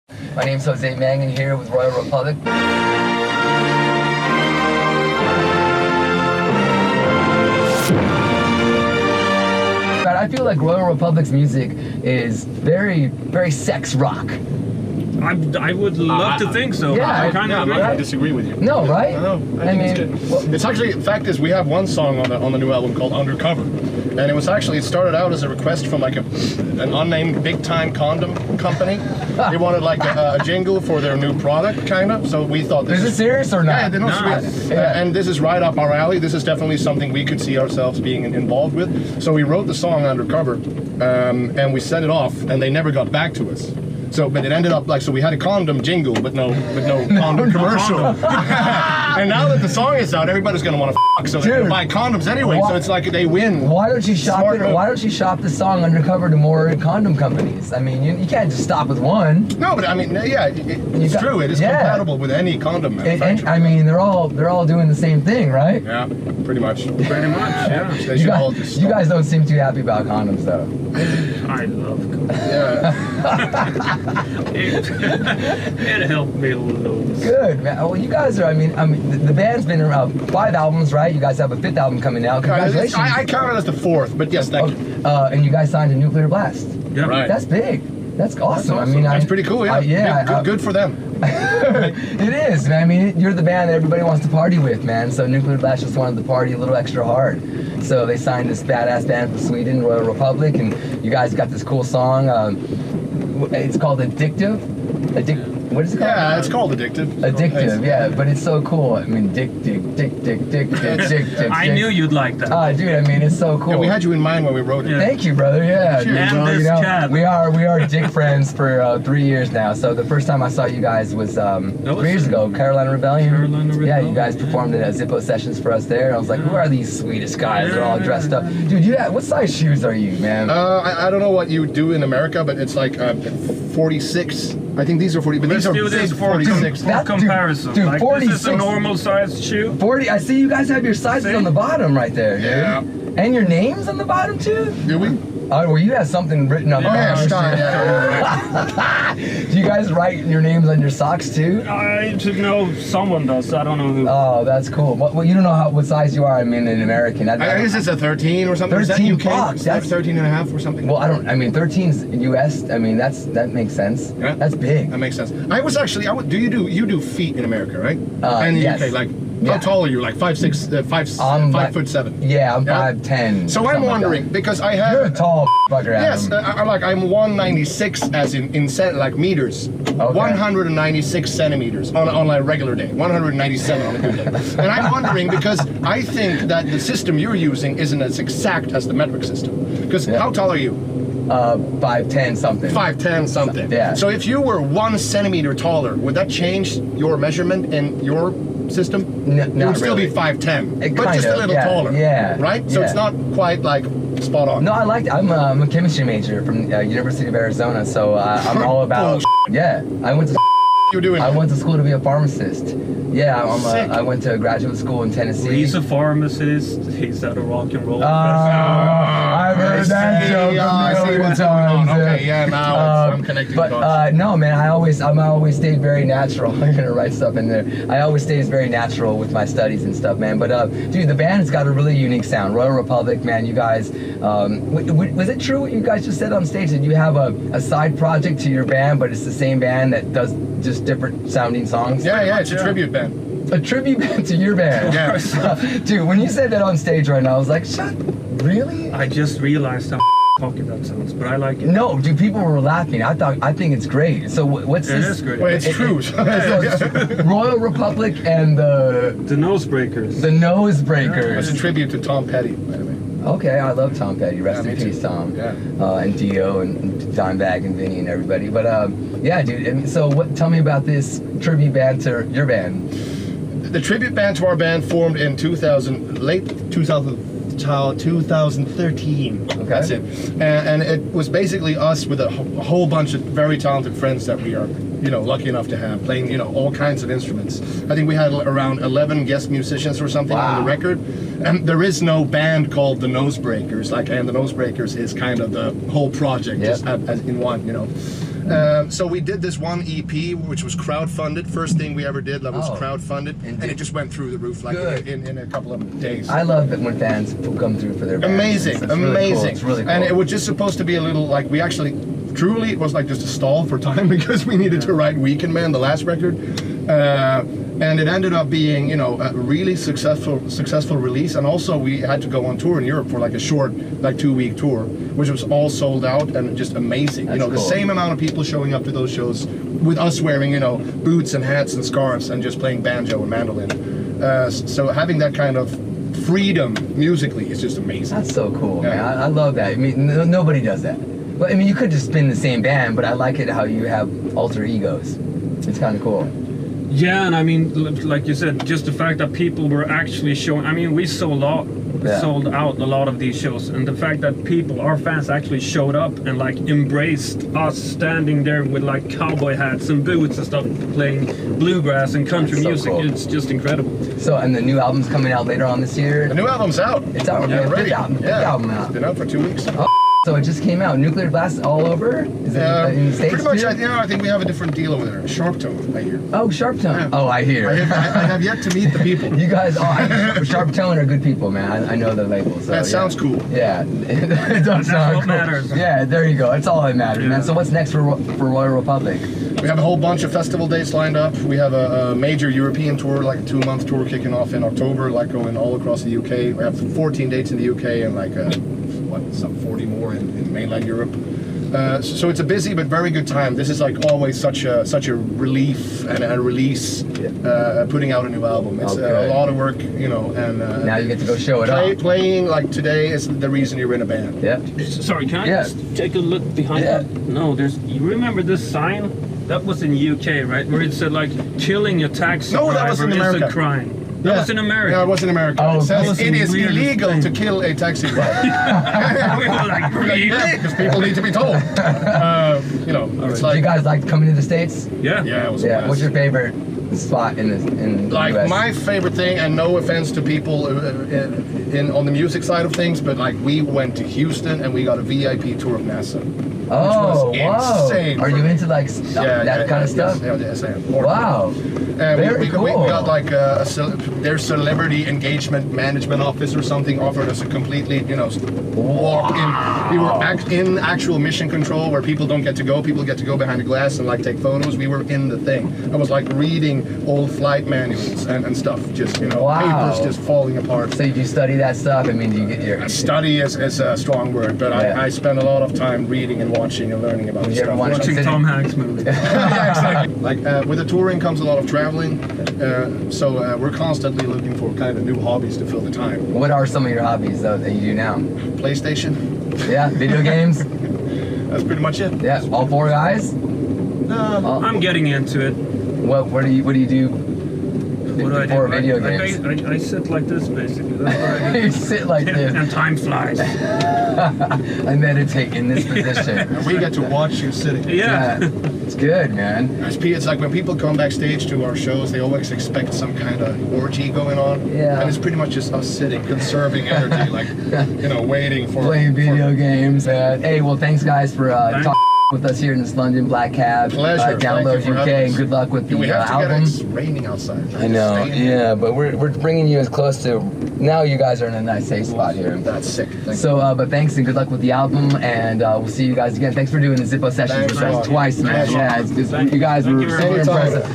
My name's Jose Mangan here with Royal Republic. I feel like Royal Republic's music is very, very sex rock. I would love to think so. Yeah, I kind of I disagree with you. No, right? No, I think it's good. Well, It's actually, the fact is, we have one song on the new album called Undercover, and it started out as a request from like an unnamed big time condom company. They wanted like a jingle for their new product, kind of. So we thought, is it serious or not? Yeah, they're not serious. And this is right up our alley. This is definitely something we could see ourselves being involved with. So we wrote the song Undercover, and we sent it off, and they never got back to us. So, but it ended up like, so we had a condom jingle, but no condom commercial. And now that the song is out, everybody's gonna want to fuck, so they buy condoms anyway. So it's like they win. Why don't you shop it? Why don't you shop the song Undercover to more condom companies? I mean, you can't just stop with one. No, but I mean, yeah, it's true. It is compatible with any condom manufacturer. I mean, they're all doing the same thing, right? Yeah, pretty much. Pretty much, yeah. You guys don't seem too happy about condoms, though. I love condoms. Yeah. It helped me a little. Good, man. Well, you guys are. I mean, the band's been around 5 albums, right? You guys have a 5th album coming out. Congratulations. I count it as the 4th, but yes, thank you. And you guys signed to Nuclear Blast. Yeah, right. That's big. That's awesome. I mean, that's pretty cool. Yeah, good for them. It is, man. I mean, you're the band that everybody wants to party with, man. So Nuclear Blast just wanted to party a little extra hard. So they signed this badass band from Sweden, Royal Republic, and you guys got this cool song. It's called Addictive. What is it called? Yeah, it's called Addictive. Addictive, yeah, but it's so cool. I mean, dick. I knew you'd like that. Oh, dude, I mean, it's so cool. Yeah, we had you in mind when we wrote it. Yeah. Thank you, brother. Yeah, dude, And this cat. we are dick friends for 3 years now. So the first time I saw you guys was 3 years ago, Carolina Rebellion. Yeah, you guys performed at Zippo sessions for us there. I was like, who are these Swedish guys? They're all dressed up. Dude, what size shoes are you, man? I don't know what you do in America, but it's like 46. I think these are 40, but these are big 46. For comparison. Dude, like, 46. This is a normal sized shoe. 40. I see you guys have your sizes on the bottom right there, dude. Yeah. And your names on the bottom too? Do we? Oh, well, you have something written on the bottom. Do you guys write your names on your socks too? I know someone does. I don't know who. Oh, that's cool. Well, you don't know what size you are. I mean, in American. I guess it's a 13 or something. 13 is that UK? bucks. That's 13 and a half or something. Well, I mean, 13's US. I mean, that makes sense. Yeah. That's big. That makes sense. You do feet in America, right? And in the yes. UK, like, how tall are you? Like 5'6", 5'7"? Yeah, I'm 5'10". So I'm wondering, because I have... You're a tall fucker, Adam. Yes, I'm 196 as in like meters. Okay. 196 centimeters on a regular day. 197 on a good day. And I'm wondering, because I think that the system you're using isn't as exact as the metric system. Because how tall are you? 5'10" something. 5'10" something. Yeah. So if you were 1 centimeter taller, would that change your measurement in your system? Not you would still really. be 5'10", but Kind just a little taller. Yeah. Right? So it's not quite like spot on. No, I like it. I'm a chemistry major from University of Arizona, so I'm all about. Yeah, I went to. You're doing. I went to school to be a pharmacist. Yeah, I went to graduate school in Tennessee. He's a pharmacist. He's at a rock and roll. I've heard that joke a million times. Okay, yeah, now I'm connecting but dots. no, man, I always stayed very natural. I'm gonna write stuff in there. I always stayed very natural with my studies and stuff, man. But dude, the band has got a really unique sound. Royal Republic, man, you guys. Was it true what you guys just said on stage that you have a side project to your band, but it's the same band that does just different sounding songs? Yeah, it's a tribute band. A tribute band to your band. Yeah. Dude, when you said that on stage right now, I was like, really? I just realized how cocky that sounds, but I like it. No, dude, people were laughing. I think it's great. So what's this? It is great. Well, it's true. So it's Royal Republic and The Nosebreakers. the Nosebreakers. It's a tribute to Tom Petty, by the way. Okay, I love Tom Petty. Rest in peace, Tom. Yeah. And Dio and Dimebag and Vinny and everybody. But yeah, dude. I mean, so tell me about this tribute band to your band. The tribute band to our band formed in late 2013. Okay. That's it. And it was basically us with a whole bunch of very talented friends that we are lucky enough to have, playing, all kinds of instruments. I think we had around 11 guest musicians or something on the record. And there is no band called the Nosebreakers, and the Nosebreakers is kind of the whole project, just as in one, So we did this one EP, which was crowdfunded. First thing we ever did that was crowdfunded, and it just went through the roof like in a couple of days. I love it when fans come through for their bands. Amazing, It's amazing. Really cool. It's really cool. And it was just supposed to be a little we actually, truly, it was like just a stall for time because we needed to write Weekend Man, the last record. And it ended up being, a really successful release. And also we had to go on tour in Europe for a short, 2-week tour, which was all sold out and just amazing. That's the same amount of people showing up to those shows with us wearing, boots and hats and scarves and just playing banjo and mandolin. So having that kind of freedom musically is just amazing. That's so cool, man. I love that. I mean, nobody does that. But I mean, you could just spin the same band, but I like it how you have alter egos. It's kind of cool. Yeah, and I mean, like you said, just the fact that people were actually showing. I mean, we sold out a lot of these shows, and the fact that our fans actually showed up and embraced us standing there with cowboy hats and boots and stuff, playing bluegrass and country music. Cool. It's just incredible. So, and the new album's coming out later on this year. The new album's out. It's out. Yeah, Big album out. It's been out for 2 weeks. Oh, so it just came out. Nuclear Blast all over? Is it in the States pretty much. too? I think we have a different deal over there. Sharp Tone, I hear. Oh, Sharp Tone. Yeah. Oh, I hear. I have yet to meet the people. You guys, Sharp Tone are good people, man. I know the label. So, That sounds cool. Yeah, it does sound what cool. matters. Yeah, there you go. That's all that matters, man. So what's next for Royal Republic? We have a whole bunch of festival dates lined up. We have a major European tour, a 2-month tour kicking off in October, going all across the UK. We have 14 dates in the UK and some 40 more in mainland Europe. So it's a busy but very good time. This is always such a relief and a release, putting out a new album. It's a lot of work, and now you get to go show it off. Playing today is the reason you're in a band. Yeah. Sorry, can I just take a look behind that? No, you remember this sign? That was in UK, right? Where it said killing a taxi that was driver in is America. a crime. That was in America. Yeah, it was in America. Oh, it says that it was is the weirdest illegal thing. to kill a taxi driver. We were really? Because people need to be told. It's Do you guys like coming to the States? Yeah. Yeah, it was Yeah. What's your favorite spot in the US? my favorite thing, and no offense to people on the music side of things, but we went to Houston and we got a VIP tour of NASA. Oh, was wow. insane. Are you into that kind of stuff? Yes, I am. Wow. Very cool. We got their celebrity engagement management office or something offered us a completely, walk in. We were in actual mission control where people don't get to go. People get to go behind the glass and take photos. We were in the thing. I was reading old flight manuals and stuff. Just papers just falling apart. So you study that stuff? I mean, do you get your Study is a strong word, but I spend a lot of time reading and watching and learning about you ever stuff. Watching Tom Hanks movies. Yeah, exactly. With the touring comes a lot of traveling, so we're constantly looking for kind of new hobbies to fill the time. What are some of your hobbies though that you do now? PlayStation. Yeah, video games. That's pretty much it. Yeah, all four guys. I'm getting into it. What do you do? What do I For do? video games. I sit like this, basically. That's what I do. You sit like this. And time flies. I meditate in this position. And we get to watch you sitting. Yeah. It's good, man. It's like when people come backstage to our shows, they always expect some kind of orgy going on. Yeah. And it's pretty much just us sitting, conserving energy, waiting for... Playing video games. Hey, well, thanks guys for talking with us here in this London Black Cab. Pleasure. Download Thank you for UK, having and us. good luck with the We have to album. It's raining outside. I know, yeah, but we're bringing you as close to. Now you guys are in a nice safe spot here. That's sick. Thank So, but thanks and good luck with the album, and we'll see you guys again. Thanks for doing the Zippo sessions Thanks with a us lot. twice, man. Thanks. Yeah, you guys Thank were you so very much. impressive.